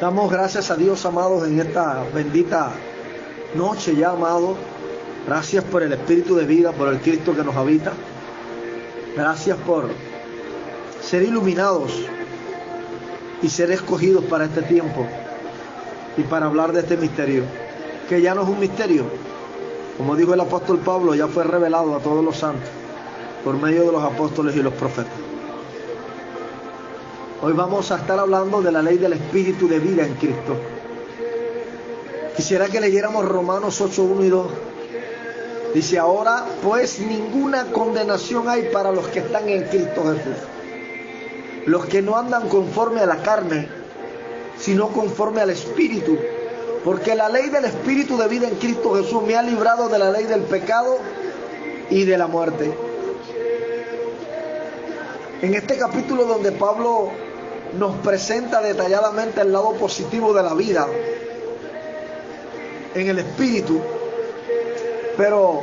Damos gracias a Dios, amados, en esta bendita noche ya, amados. Gracias por el Espíritu de vida, por el Cristo que nos habita. Gracias por ser iluminados y ser escogidos para este tiempo y para hablar de este misterio, que ya no es un misterio. Como dijo el apóstol Pablo, ya fue revelado a todos los santos por medio de los apóstoles y los profetas. Hoy vamos a estar hablando de la ley del Espíritu de vida en Cristo. Quisiera que leyéramos Romanos 8, 1 y 2. Dice: ahora pues ninguna condenación hay para los que están en Cristo Jesús, los que no andan conforme a la carne, sino conforme al Espíritu. Porque la ley del Espíritu de vida en Cristo Jesús me ha librado de la ley del pecado y de la muerte. En este capítulo donde Pablo nos presenta detalladamente el lado positivo de la vida en el Espíritu, pero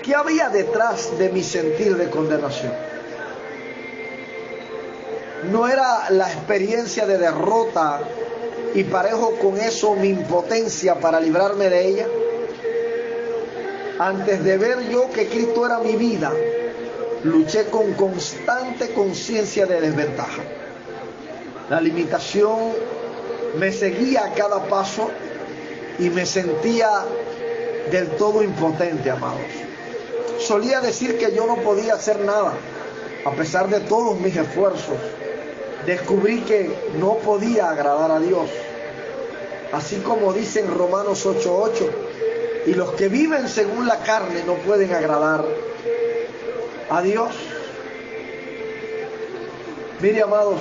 ¿qué había detrás de mi sentir de condenación? No era la experiencia de derrota y parejo con eso mi impotencia para librarme de ella. Antes de ver yo que Cristo era mi vida, luché con constante conciencia de desventaja. La limitación me seguía a cada paso y me sentía del todo impotente, amados. Solía decir que yo no podía hacer nada, a pesar de todos mis esfuerzos. Descubrí que no podía agradar a Dios. Así como dice en Romanos 8:8, y los que viven según la carne no pueden agradar a Dios. Mire, amados,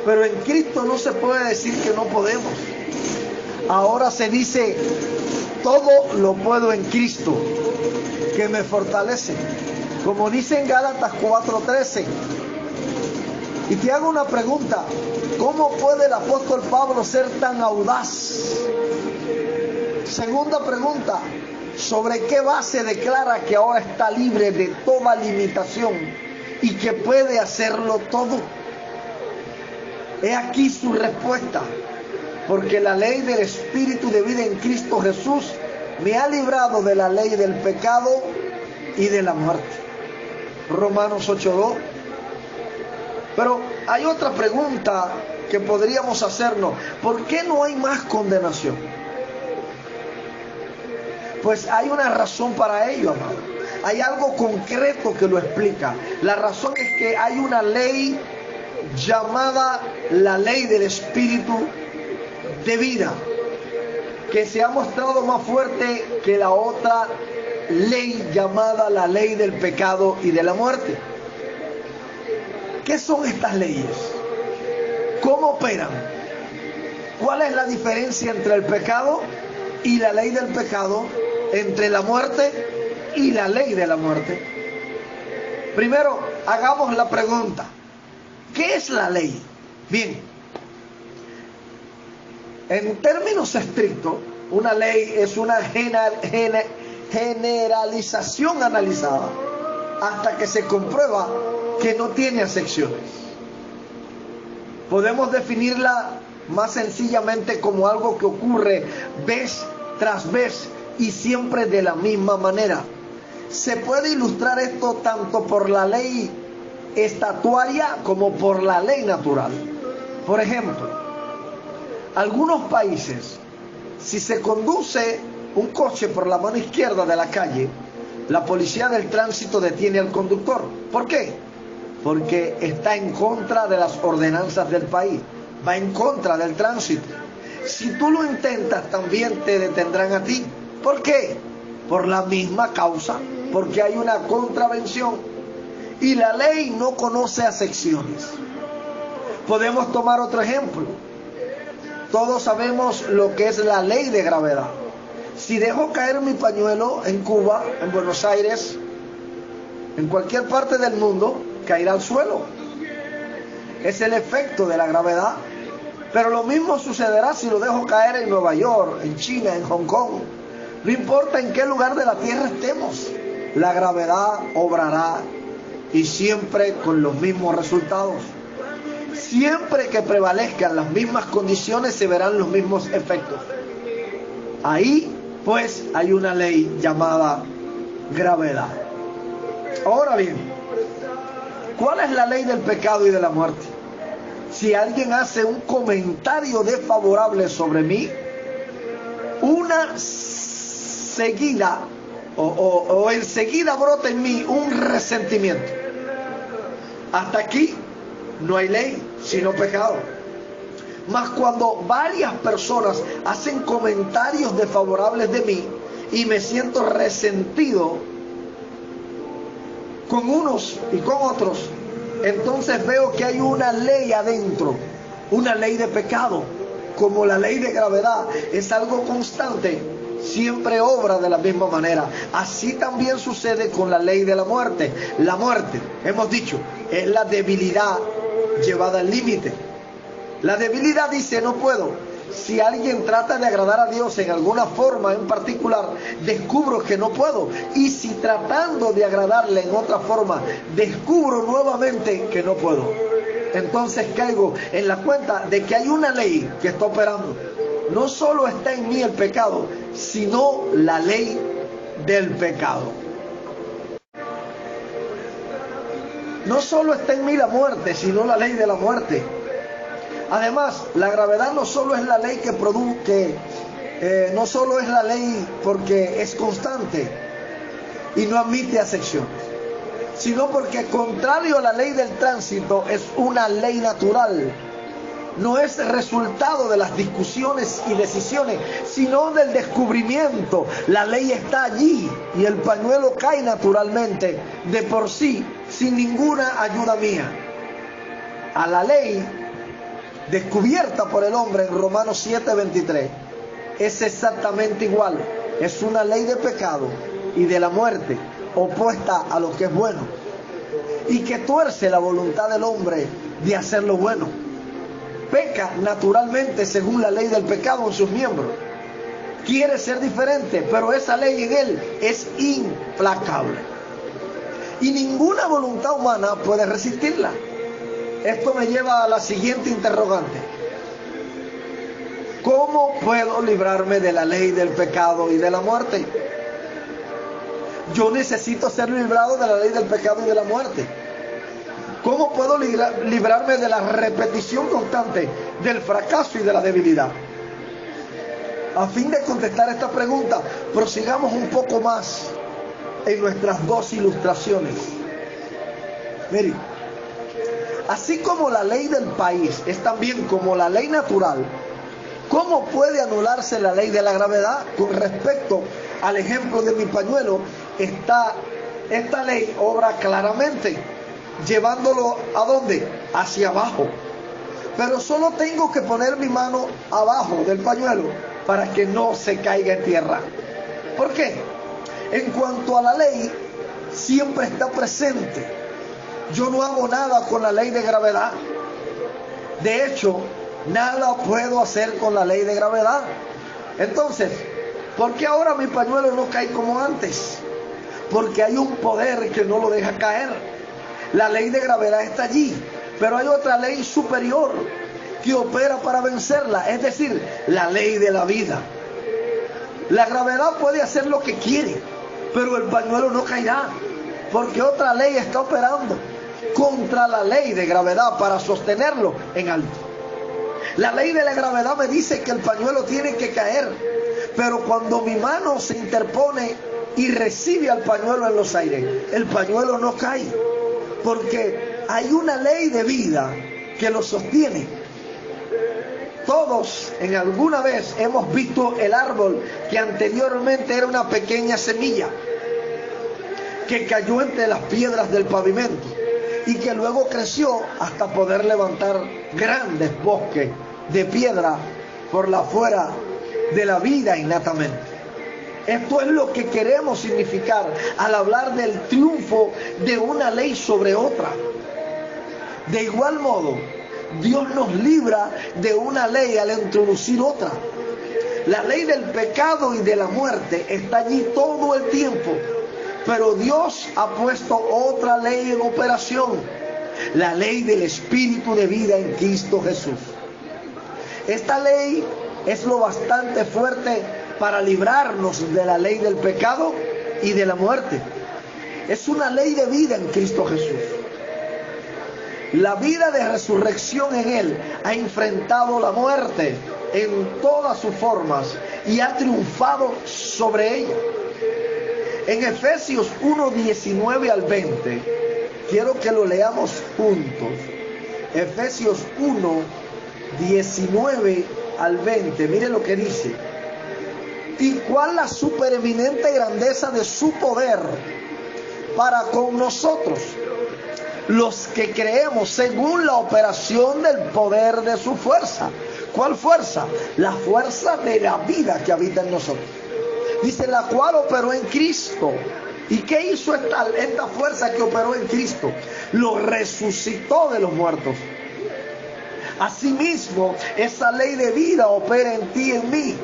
pero en Cristo no se puede decir que no podemos. Ahora se dice: todo lo puedo en Cristo que me fortalece, como dice en Gálatas 4:13. Y te hago una pregunta: ¿cómo puede el apóstol Pablo ser tan audaz? Segunda pregunta: ¿sobre qué base declara que ahora está libre de toda limitación y que puede hacerlo todo? He aquí su respuesta: porque la ley del Espíritu de vida en Cristo Jesús me ha librado de la ley del pecado y de la muerte. Romanos 8:2. Pero hay otra pregunta que podríamos hacernos: ¿por qué no hay más condenación? Pues hay una razón para ello, amado. Hay algo concreto que lo explica. La razón es que hay una ley llamada la ley del Espíritu de vida, que se ha mostrado más fuerte que la otra ley llamada la ley del pecado y de la muerte. ¿Qué son estas leyes? ¿Cómo operan? ¿Cuál es la diferencia entre el pecado y la ley del pecado? Entre la muerte y la ley de la muerte. Primero, hagamos la pregunta: ¿qué es la ley? Bien, en términos estrictos, una ley es una generalización analizada hasta que se comprueba que no tiene excepciones. Podemos definirla más sencillamente como algo que ocurre vez tras vez y siempre de la misma manera. Se puede ilustrar esto tanto por la ley estatuaria como por la ley natural. Por ejemplo, algunos países, si se conduce un coche por la mano izquierda de la calle, la policía del tránsito detiene al conductor. ¿Por qué? Porque está en contra de las ordenanzas del país, va en contra del tránsito. Si tú lo intentas, también te detendrán a ti. ¿Por qué? Por la misma causa, porque hay una contravención. Y la ley no conoce excepciones. Podemos tomar otro ejemplo. Todos sabemos lo que es la ley de gravedad. Si dejo caer mi pañuelo en Cuba, en Buenos Aires, en cualquier parte del mundo, caerá al suelo. Es el efecto de la gravedad. Pero lo mismo sucederá si lo dejo caer en Nueva York, en China, en Hong Kong. No importa en qué lugar de la tierra estemos, la gravedad obrará, y siempre con los mismos resultados. Siempre que prevalezcan las mismas condiciones se verán los mismos efectos. Ahí pues hay una ley llamada gravedad. Ahora bien, ¿cuál es la ley del pecado y de la muerte? Si alguien hace un comentario desfavorable sobre mí, una seguida o enseguida brota en mí un resentimiento. Hasta aquí no hay ley, sino pecado. Mas cuando varias personas hacen comentarios desfavorables de mí y me siento resentido con unos y con otros, entonces veo que hay una ley adentro, una ley de pecado. Como la ley de gravedad es algo constante, siempre obra de la misma manera. Así también sucede con la ley de la muerte. La muerte, hemos dicho, es la debilidad llevada al límite. La debilidad dice no puedo. Si alguien trata de agradar a Dios en alguna forma en particular, descubro que no puedo. Y si tratando de agradarle en otra forma, descubro nuevamente que no puedo, entonces caigo en la cuenta de que hay una ley que está operando. No solo está en mí el pecado, sino la ley del pecado. No solo está en mí la muerte, sino la ley de la muerte. Además, la gravedad no solo es la ley que produce, no solo es la ley porque es constante y no admite acepción, sino porque contrario a la ley del tránsito es una ley natural. No es resultado de las discusiones y decisiones, sino del descubrimiento. La ley está allí y el pañuelo cae naturalmente, de por sí, sin ninguna ayuda mía. A la ley descubierta por el hombre en Romanos 7:23 es exactamente igual. Es una ley de pecado y de la muerte, opuesta a lo que es bueno, y que tuerce la voluntad del hombre de hacer lo bueno. Peca naturalmente según la ley del pecado en sus miembros. Quiere ser diferente, pero esa ley en él es implacable. Y ninguna voluntad humana puede resistirla. Esto me lleva a la siguiente interrogante. ¿Cómo puedo librarme de la ley del pecado y de la muerte? Yo necesito ser librado de la ley del pecado y de la muerte. ¿Cómo puedo librarme de la repetición constante, del fracaso y de la debilidad? A fin de contestar esta pregunta, prosigamos un poco más en nuestras dos ilustraciones. Miren, así como la ley del país es también como la ley natural, ¿cómo puede anularse la ley de la gravedad? Con respecto al ejemplo de mi pañuelo, esta ley obra claramente, llevándolo ¿a dónde? Hacia abajo. Pero solo tengo que poner mi mano abajo del pañuelo para que no se caiga en tierra. ¿Por qué? En cuanto a la ley, siempre está presente. Yo no hago nada con la ley de gravedad. De hecho, nada puedo hacer con la ley de gravedad. Entonces, ¿por qué ahora mi pañuelo no cae como antes? Porque hay un poder que no lo deja caer. La ley de gravedad está allí, pero hay otra ley superior que opera para vencerla, es decir, la ley de la vida. La gravedad puede hacer lo que quiere, pero el pañuelo no caerá, porque otra ley está operando contra la ley de gravedad para sostenerlo en alto. La ley de la gravedad me dice que el pañuelo tiene que caer, pero cuando mi mano se interpone y recibe al pañuelo en los aires, el pañuelo no cae, porque hay una ley de vida que lo sostiene. Todos en alguna vez hemos visto el árbol que anteriormente era una pequeña semilla que cayó entre las piedras del pavimento y que luego creció hasta poder levantar grandes bosques de piedra por la fuera de la vida innatamente. Esto es lo que queremos significar al hablar del triunfo de una ley sobre otra. De igual modo, Dios nos libra de una ley al introducir otra. La ley del pecado y de la muerte está allí todo el tiempo, pero Dios ha puesto otra ley en operación. la ley del Espíritu de vida en Cristo Jesús. Esta ley es lo bastante fuerte para librarnos de la ley del pecado y de la muerte. Es una ley de vida en Cristo Jesús. La vida de resurrección en Él ha enfrentado la muerte en todas sus formas y ha triunfado sobre ella. En Efesios 1:19 al 20, quiero que lo leamos juntos. Efesios 1:19 al 20, mire lo que dice. Y cuál la supereminente grandeza de su poder para con nosotros, los que creemos, según la operación del poder de su fuerza. ¿Cuál fuerza? La fuerza de la vida que habita en nosotros. Dice, la cual operó en Cristo. ¿Y qué hizo esta fuerza que operó en Cristo? Lo resucitó de los muertos. Asimismo, esa ley de vida opera en ti y en mí.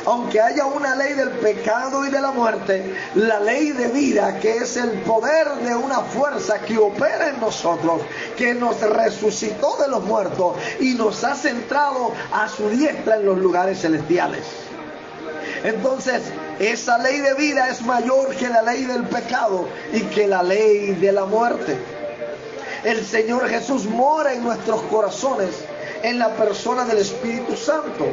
Aunque haya una ley del pecado y de la muerte, la ley de vida, que es el poder de una fuerza que opera en nosotros, que nos resucitó de los muertos y nos ha centrado a su diestra en los lugares celestiales. Entonces, esa ley de vida es mayor que la ley del pecado y que la ley de la muerte. El Señor Jesús mora en nuestros corazones en la persona del Espíritu Santo.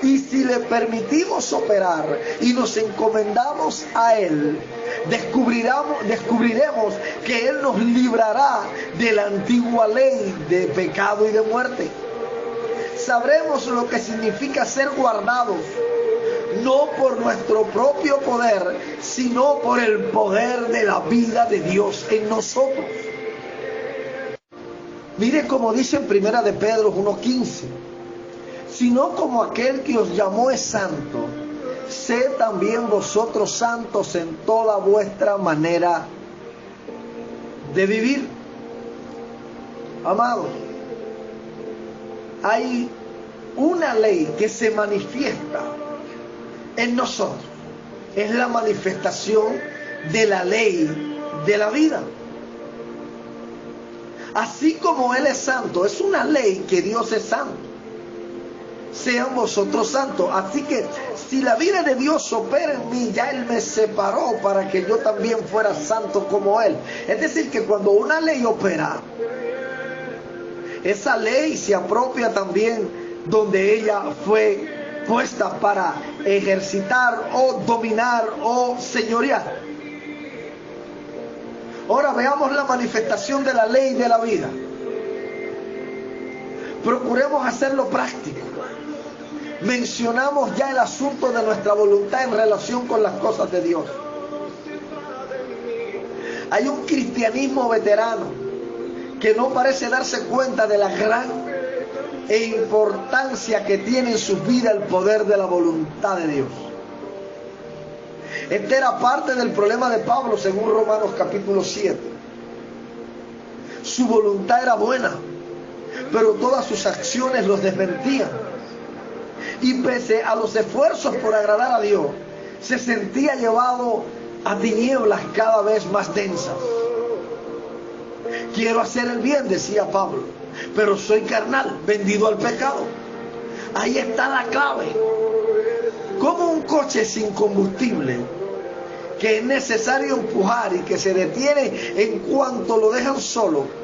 Y si le permitimos operar y nos encomendamos a Él, descubriremos que Él nos librará de la antigua ley de pecado y de muerte. Sabremos lo que significa ser guardados, no por nuestro propio poder, sino por el poder de la vida de Dios en nosotros. Mire como dice en 1 de Pedro 1:15. Sino como aquel que os llamó es santo, sed también vosotros santos en toda vuestra manera de vivir. Amados, hay una ley que se manifiesta en nosotros. Es la manifestación de la ley de la vida. Así como Él es santo, es una ley que Dios es santo. Sean vosotros santos. Así que si la vida de Dios opera en mí, ya Él me separó para que yo también fuera santo como Él. Es decir, que cuando una ley opera, esa ley se apropia también donde ella fue puesta para ejercitar o dominar o señorear. Ahora veamos la manifestación de la ley de la vida. Procuremos hacerlo práctico. Mencionamos ya el asunto de nuestra voluntad en relación con las cosas de Dios. Hay un cristianismo veterano que no parece darse cuenta de la gran importancia que tiene en su vida el poder de la voluntad de Dios. Este era parte del problema de Pablo según Romanos capítulo 7. Su voluntad era buena, pero todas sus acciones los desmentían. Y pese a los esfuerzos por agradar a Dios, se sentía llevado a tinieblas cada vez más densas. Quiero hacer el bien, decía Pablo, pero soy carnal, vendido al pecado. Ahí está la clave. Como un coche sin combustible, que es necesario empujar y que se detiene en cuanto lo dejan solo.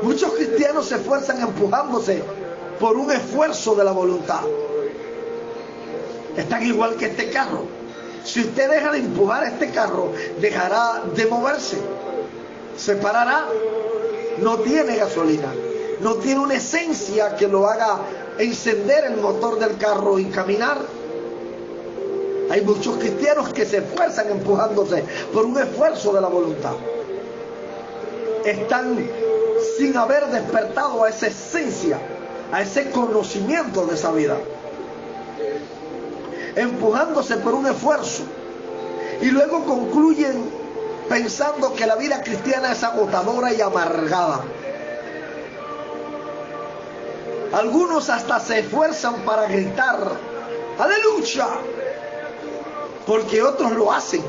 Muchos cristianos se esfuerzan empujándose por un esfuerzo de la voluntad. Están igual que este carro. Si usted deja de empujar este carro, dejará de moverse, se parará, no tiene gasolina, no tiene una esencia que lo haga encender el motor del carro y caminar. Hay muchos cristianos que se esfuerzan empujándose por un esfuerzo de la voluntad. Están sin haber despertado a esa esencia, a ese conocimiento de esa vida, empujándose por un esfuerzo, y luego concluyen pensando que la vida cristiana es agotadora y amargada. Algunos hasta se esfuerzan para gritar ¡aleluya!, porque otros lo hacen.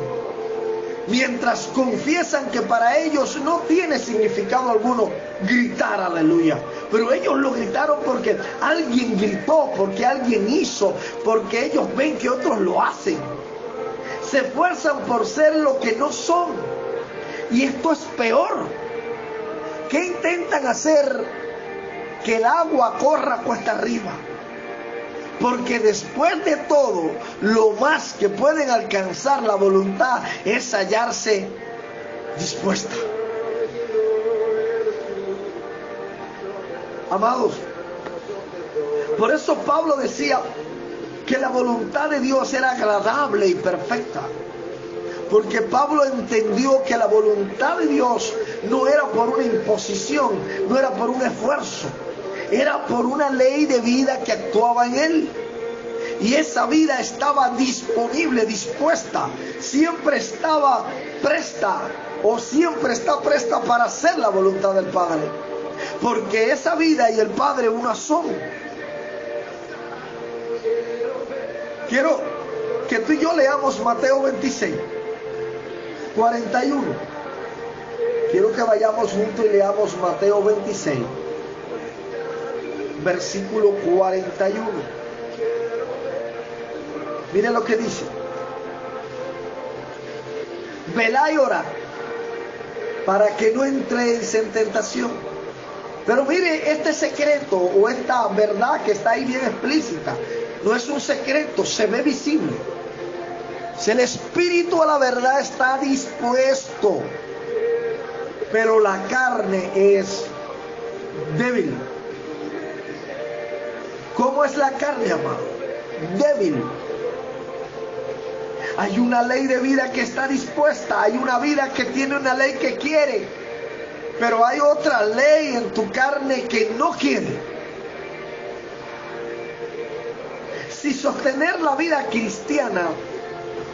Mientras confiesan que para ellos no tiene significado alguno gritar aleluya. Pero ellos lo gritaron porque alguien gritó, porque alguien hizo, porque ellos ven que otros lo hacen. Se esfuerzan por ser lo que no son. Y esto es peor. ¿Qué intentan hacer? Que el agua corra cuesta arriba. Porque después de todo, lo más que pueden alcanzar la voluntad es hallarse dispuesta. Amados, por eso Pablo decía que la voluntad de Dios era agradable y perfecta. Porque Pablo entendió que la voluntad de Dios no era por una imposición, no era por un esfuerzo. Era por una ley de vida que actuaba en él. Y esa vida estaba disponible, dispuesta. Siempre estaba presta, o siempre está presta para hacer la voluntad del Padre. Porque esa vida y el Padre una son. Quiero que tú y yo leamos Mateo 26, 41. Quiero que vayamos juntos y leamos Mateo 26. Versículo 41. Mire lo que dice. Velad y orad para que no entréis en tentación. Pero mire, este secreto o esta verdad que está ahí bien explícita, no es un secreto, se ve visible. Si el espíritu a la verdad está dispuesto, pero la carne es débil. ¿Cómo es la carne, amado? Débil. Hay una ley de vida que está dispuesta. Hay una vida que tiene una ley que quiere. Pero hay otra ley en tu carne que no quiere. Si sostener la vida cristiana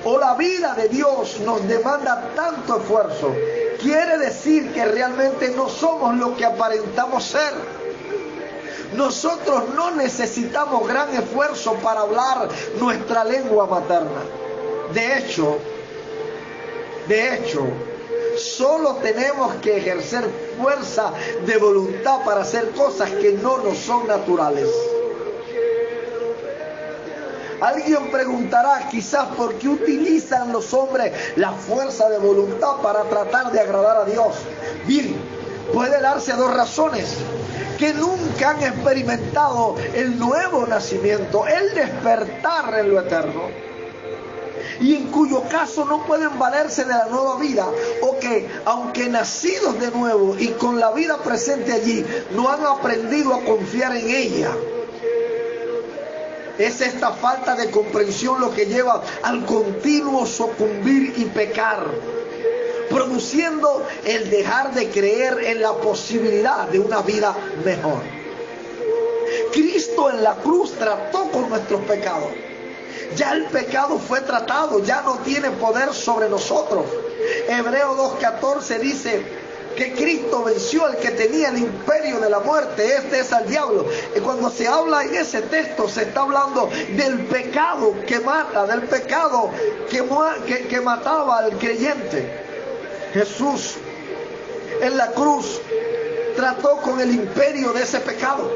o la vida de Dios nos demanda tanto esfuerzo, quiere decir que realmente no somos lo que aparentamos ser. Nosotros no necesitamos gran esfuerzo para hablar nuestra lengua materna. De hecho, solo tenemos que ejercer fuerza de voluntad para hacer cosas que no nos son naturales. Alguien preguntará quizás por qué utilizan los hombres la fuerza de voluntad para tratar de agradar a Dios. Bien, puede darse dos razones: que nunca han experimentado el nuevo nacimiento, el despertar en lo eterno, y en cuyo caso no pueden valerse de la nueva vida, o que aunque nacidos de nuevo y con la vida presente allí, no han aprendido a confiar en ella. Es esta falta de comprensión lo que lleva al continuo sucumbir y pecar, produciendo el dejar de creer en la posibilidad de una vida mejor. Cristo en la cruz trató con nuestros pecados. Ya el pecado fue tratado, ya no tiene poder sobre nosotros. Hebreo 2:14 dice que Cristo venció al que tenía el imperio de la muerte, este es al diablo. Y cuando se habla en ese texto, se está hablando del pecado que mata, del pecado que mataba al creyente. Jesús en la cruz trató con el imperio de ese pecado.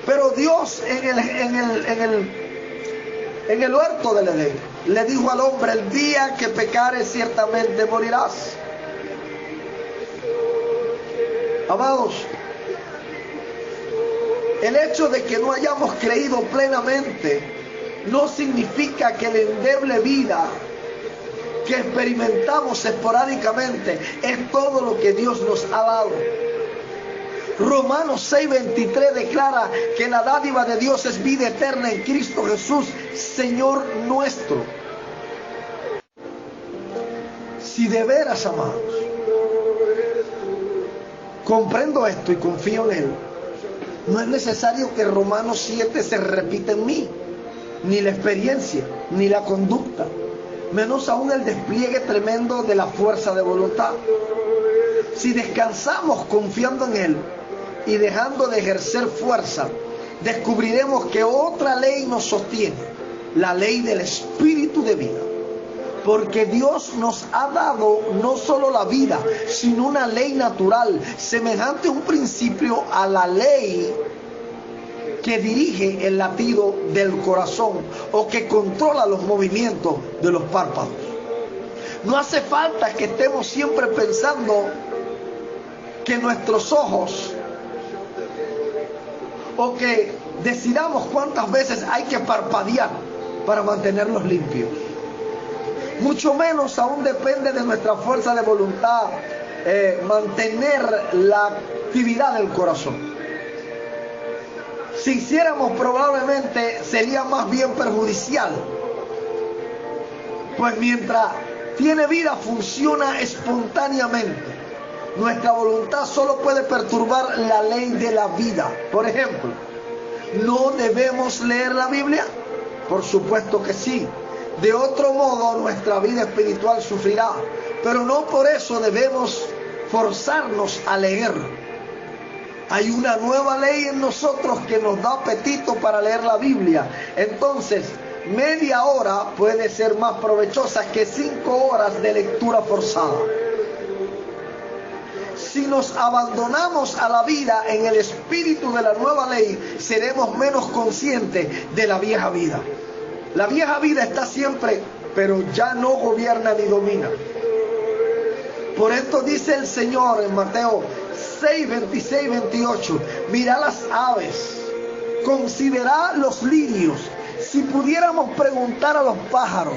Pero Dios en el huerto del Edén le dijo al hombre: el día que pecares ciertamente morirás. Amados, el hecho de que no hayamos creído plenamente no significa que la endeble vida que experimentamos esporádicamente es todo lo que Dios nos ha dado. Romanos 6:23 declara que la dádiva de Dios es vida eterna en Cristo Jesús, Señor nuestro. Si de veras, amados, comprendo esto y confío en Él, no es necesario que Romanos 7 se repita en mí, ni la experiencia, ni la conducta, menos aún el despliegue tremendo de la fuerza de voluntad. Si descansamos confiando en Él y dejando de ejercer fuerza, descubriremos que otra ley nos sostiene, la ley del Espíritu de vida. Porque Dios nos ha dado no solo la vida, sino una ley natural, semejante a un principio a la ley que dirige el latido del corazón o que controla los movimientos de los párpados. No hace falta que estemos siempre pensando que nuestros ojos, o que decidamos cuántas veces hay que parpadear para mantenerlos limpios. Mucho menos aún depende de nuestra fuerza de voluntad mantener la actividad del corazón. Si hiciéramos, probablemente sería más bien perjudicial, pues mientras tiene vida funciona espontáneamente. Nuestra voluntad solo puede perturbar la ley de la vida. Por ejemplo, ¿no debemos leer la Biblia? Por supuesto que sí. De otro modo, nuestra vida espiritual sufrirá. Pero no por eso debemos forzarnos a leer. Hay una nueva ley en nosotros que nos da apetito para leer la Biblia. Entonces, media hora puede ser más provechosa que 5 horas de lectura forzada. Si nos abandonamos a la vida en el espíritu de la nueva ley, seremos menos conscientes de la vieja vida. La vieja vida está siempre, pero ya no gobierna ni domina. Por esto dice el Señor en Mateo 6, 26, 28, mirad las aves, considerad los lirios. Si pudiéramos preguntar a los pájaros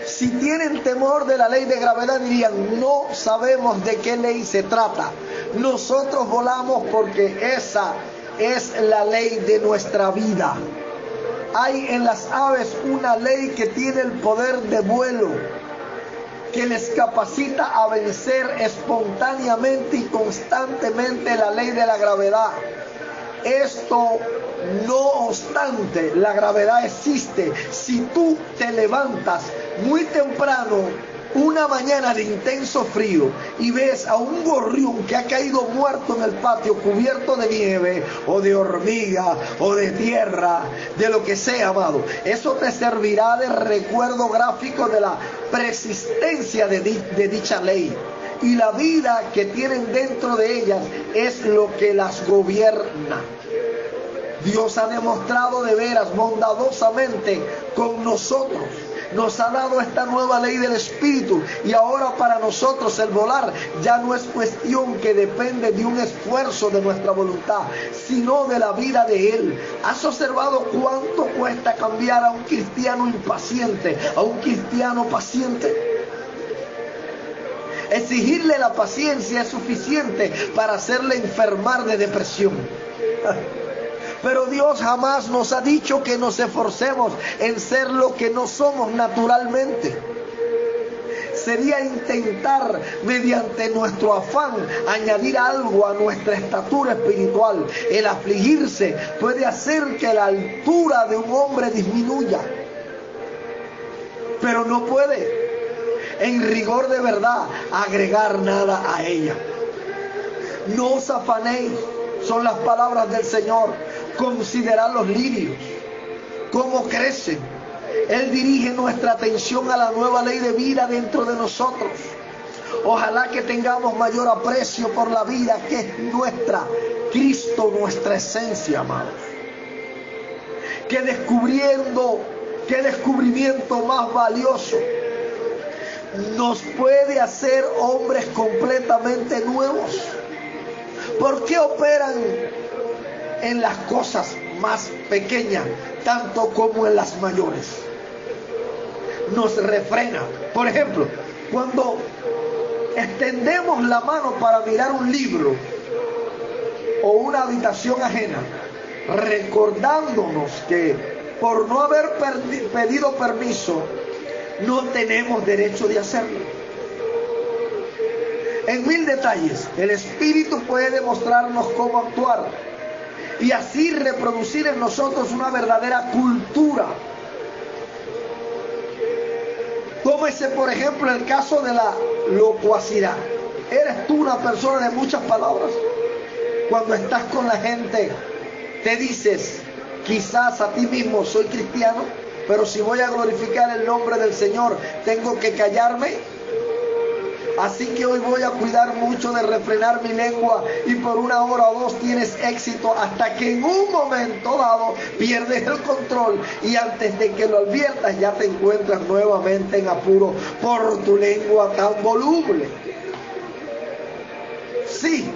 si tienen temor de la ley de gravedad, dirían, no sabemos de qué ley se trata. Nosotros volamos porque esa es la ley de nuestra vida. Hay en las aves una ley que tiene el poder de vuelo, que les capacita a vencer espontáneamente y constantemente la ley de la gravedad. Esto, no obstante, la gravedad existe. Si tú te levantas muy temprano, una mañana de intenso frío, y ves a un gorrión que ha caído muerto en el patio, cubierto de nieve, o de hormiga, o de tierra, de lo que sea, amado, eso te servirá de recuerdo gráfico de la persistencia de dicha ley. Y la vida que tienen dentro de ellas es lo que las gobierna. Dios ha demostrado de veras bondadosamente con nosotros. Nos ha dado esta nueva ley del Espíritu, y ahora para nosotros el volar ya no es cuestión que depende de un esfuerzo de nuestra voluntad, sino de la vida de Él. ¿Has observado cuánto cuesta cambiar a un cristiano impaciente a un cristiano paciente? Exigirle la paciencia es suficiente para hacerle enfermar de depresión. Pero Dios jamás nos ha dicho que nos esforcemos en ser lo que no somos naturalmente. Sería intentar, mediante nuestro afán, añadir algo a nuestra estatura espiritual. El afligirse puede hacer que la altura de un hombre disminuya, pero no puede, en rigor de verdad, agregar nada a ella. No os afanéis, son las palabras del Señor. Considerad los lirios, cómo crecen. Él dirige nuestra atención a la nueva ley de vida dentro de nosotros. Ojalá que tengamos mayor aprecio por la vida que es nuestra, Cristo, nuestra esencia, amados. Qué descubrimiento más valioso. Nos puede hacer hombres completamente nuevos. ¿Por qué operan en las cosas más pequeñas, tanto como en las mayores? Nos refrena. Por ejemplo, cuando extendemos la mano para mirar un libro o una habitación ajena, recordándonos que por no haber pedido permiso, no tenemos derecho de hacerlo. En 1000 detalles, el Espíritu puede demostrarnos cómo actuar y así reproducir en nosotros una verdadera cultura. Tómese por ejemplo el caso de la locuacidad. ¿Eres tú una persona de muchas palabras? Cuando estás con la gente, te dices quizás a ti mismo, soy cristiano, pero si voy a glorificar el nombre del Señor, ¿tengo que callarme? Así que hoy voy a cuidar mucho de refrenar mi lengua, y por 1 hora o 2 tienes éxito, hasta que en un momento dado pierdes el control, y antes de que lo adviertas ya te encuentras nuevamente en apuro por tu lengua tan voluble. Sí,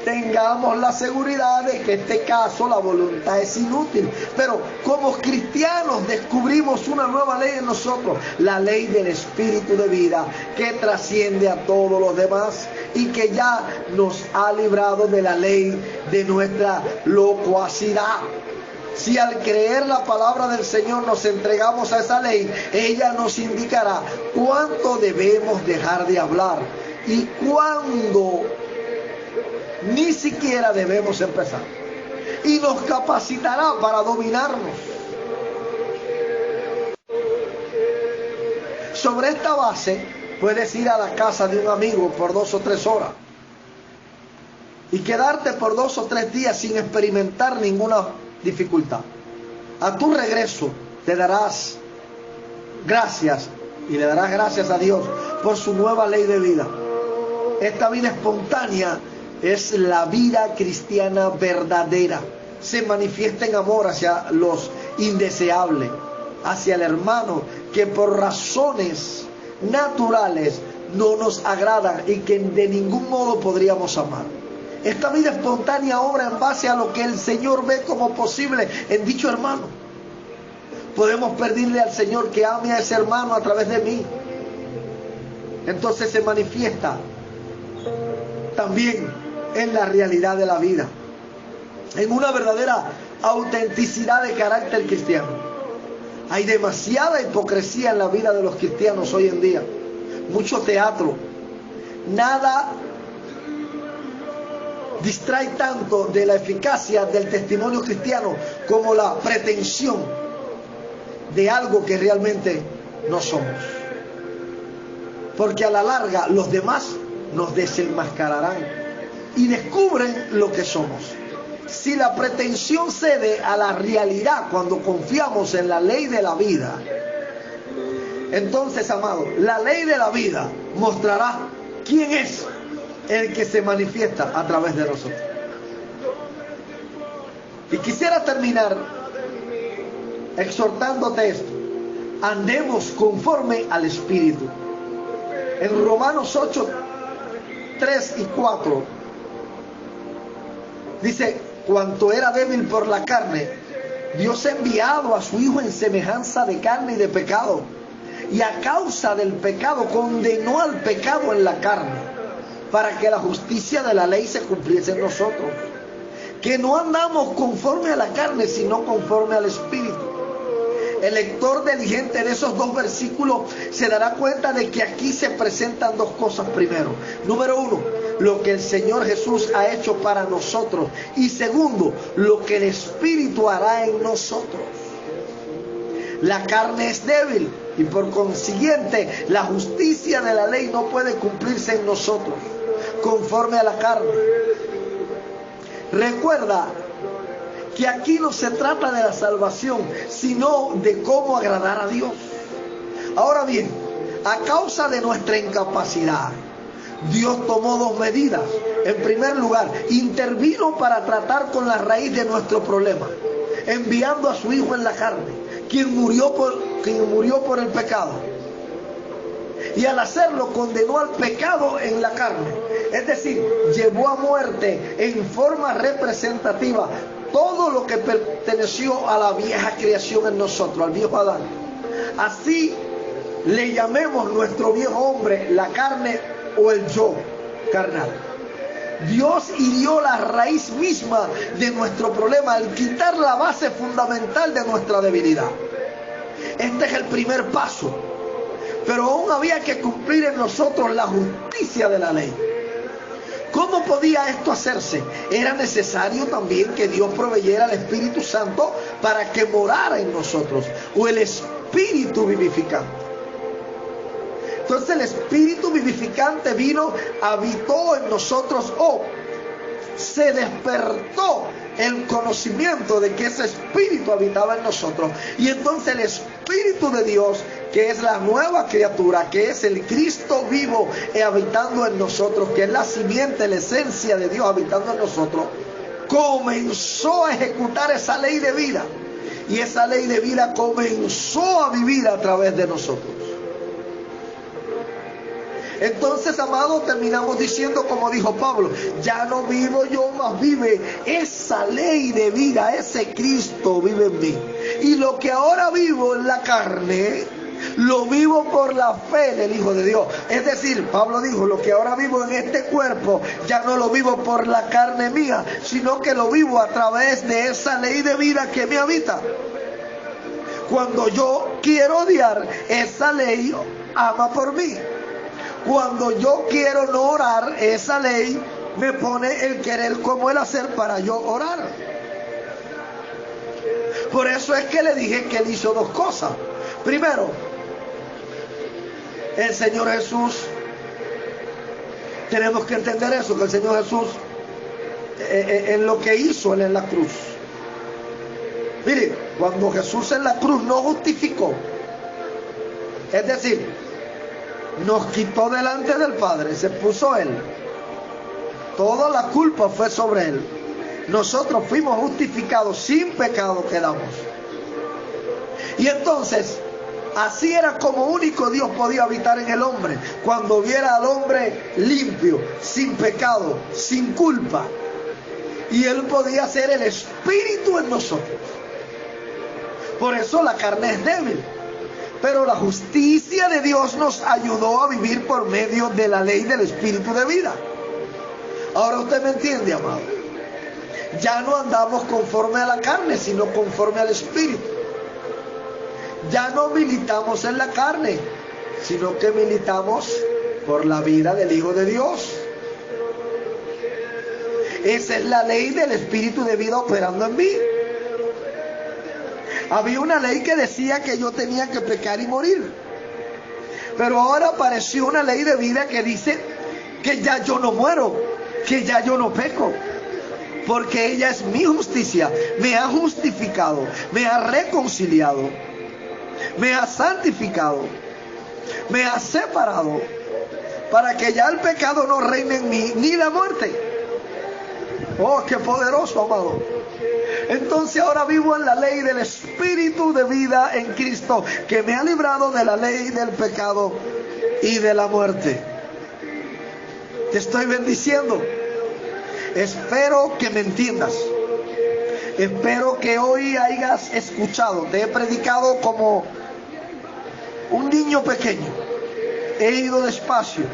tengamos la seguridad de que en este caso la voluntad es inútil, pero como cristianos descubrimos una nueva ley en nosotros, la ley del Espíritu de vida, que trasciende a todos los demás y que ya nos ha librado de la ley de nuestra locuacidad. Si al creer la palabra del Señor nos entregamos a esa ley, ella nos indicará cuánto debemos dejar de hablar y cuándo ni siquiera debemos empezar, y nos capacitará para dominarnos. Sobre esta base puedes ir a la casa de un amigo por 2 o 3 horas y quedarte por 2 o 3 días sin experimentar ninguna dificultad. A tu regreso te darás gracias y le darás gracias a Dios por su nueva ley de vida. Esta vida espontánea es la vida cristiana verdadera. Se manifiesta en amor hacia los indeseables, hacia el hermano que por razones naturales no nos agradan y que de ningún modo podríamos amar. Esta vida espontánea obra en base a lo que el Señor ve como posible en dicho hermano. Podemos pedirle al Señor que ame a ese hermano a través de mí. Entonces se manifiesta también en la realidad de la vida, en una verdadera autenticidad de carácter cristiano. Hay demasiada hipocresía en la vida de los cristianos hoy en día, mucho teatro. Nada distrae tanto de la eficacia del testimonio cristiano como la pretensión de algo que realmente no somos, porque a la larga los demás nos desenmascararán y descubren lo que somos. Si la pretensión cede a la realidad cuando confiamos en la ley de la vida, entonces, amado, la ley de la vida mostrará quién es el que se manifiesta a través de nosotros. Y quisiera terminar exhortándote esto: andemos conforme al Espíritu. En Romanos 8, 3 y 4 dice: cuanto era débil por la carne, Dios ha enviado a su Hijo en semejanza de carne y de pecado, y a causa del pecado condenó al pecado en la carne, para que la justicia de la ley se cumpliese en nosotros, que no andamos conforme a la carne, sino conforme al Espíritu. El lector diligente de esos 2 versículos se dará cuenta de que aquí se presentan 2 cosas. Primero, número 1, lo que el Señor Jesús ha hecho para nosotros, y segundo, lo que el Espíritu hará en nosotros. La carne es débil y por consiguiente la justicia de la ley no puede cumplirse en nosotros conforme a la carne. Recuerda que aquí no se trata de la salvación, sino de cómo agradar a Dios. Ahora bien, a causa de nuestra incapacidad, Dios tomó 2 medidas. En primer lugar, intervino para tratar con la raíz de nuestro problema, enviando a su Hijo en la carne, quien murió por el pecado. Y al hacerlo condenó al pecado en la carne, es decir, llevó a muerte en forma representativa todo lo que perteneció a la vieja creación en nosotros, al viejo Adán. Así le llamemos nuestro viejo hombre, la carne o el yo carnal. Dios hirió la raíz misma de nuestro problema al quitar la base fundamental de nuestra debilidad. Este es el primer paso, pero aún había que cumplir en nosotros la justicia de la ley. ¿Cómo podía esto hacerse? Era necesario también que Dios proveyera al Espíritu Santo para que morara en nosotros, o el Espíritu vivificante. Entonces el Espíritu vivificante vino, habitó en nosotros, se despertó el conocimiento de que ese espíritu habitaba en nosotros. Y entonces el Espíritu de Dios, que es la nueva criatura, que es el Cristo vivo habitando en nosotros, que es la simiente, la esencia de Dios habitando en nosotros, comenzó a ejecutar esa ley de vida. Y esa ley de vida comenzó a vivir a través de nosotros. Entonces, amados, terminamos diciendo como dijo Pablo: ya no vivo yo, mas vive esa ley de vida, ese Cristo vive en mí. Y lo que ahora vivo en la carne, lo vivo por la fe del Hijo de Dios. Es decir, Pablo dijo: lo que ahora vivo en este cuerpo, ya no lo vivo por la carne mía, sino que lo vivo a través de esa ley de vida que me habita. Cuando yo quiero odiar, esa ley ama por mí. Cuando yo quiero no orar, esa ley me pone el querer como el hacer para yo orar. Por eso es que le dije que él hizo dos cosas. Primero, el Señor Jesús, tenemos que entender eso, que el Señor Jesús, en lo que hizo él en la cruz. Mire, cuando Jesús en la cruz no justificó, es decir, nos quitó delante del Padre, se puso él, toda la culpa fue sobre él. Nosotros fuimos justificados, sin pecado quedamos. Y entonces, así era como único Dios podía habitar en el hombre, cuando viera al hombre limpio, sin pecado, sin culpa. Y él podía ser el Espíritu en nosotros. Por eso la carne es débil. Pero la justicia de Dios nos ayudó a vivir por medio de la ley del Espíritu de vida. Ahora usted me entiende, amado. Ya no andamos conforme a la carne, sino conforme al Espíritu. Ya no militamos en la carne, sino que militamos por la vida del Hijo de Dios. Esa es la ley del Espíritu de vida operando en mí. Había una ley que decía que yo tenía que pecar y morir. Pero ahora apareció una ley de vida que dice que ya yo no muero, que ya yo no peco. Porque ella es mi justicia. Me ha justificado, me ha reconciliado, me ha santificado, me ha separado, para que ya el pecado no reine en mí, ni la muerte. Oh, qué poderoso, amado. Entonces ahora vivo en la ley del Espíritu de vida en Cristo, que me ha librado de la ley del pecado y de la muerte. Te estoy bendiciendo. Espero que me entiendas. Espero que hoy hayas escuchado. Te he predicado como un niño pequeño. He ido despacio,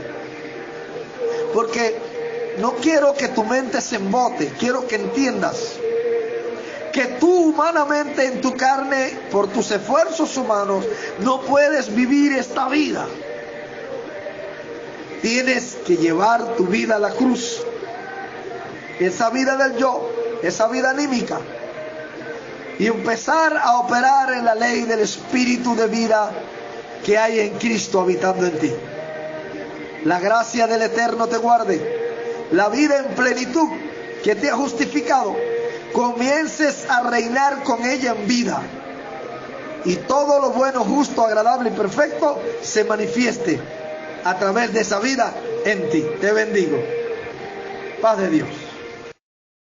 porque no quiero que tu mente se embote. Quiero que entiendas que tú humanamente, en tu carne, por tus esfuerzos humanos, no puedes vivir esta vida. Tienes que llevar tu vida a la cruz. Esa vida del yo, esa vida anímica, y empezar a operar en la ley del Espíritu de vida que hay en Cristo habitando en ti. La gracia del Eterno te guarde. La vida en plenitud que te ha justificado, comiences a reinar con ella en vida, y todo lo bueno, justo, agradable y perfecto se manifieste a través de esa vida en ti. Te bendigo. Paz de Dios.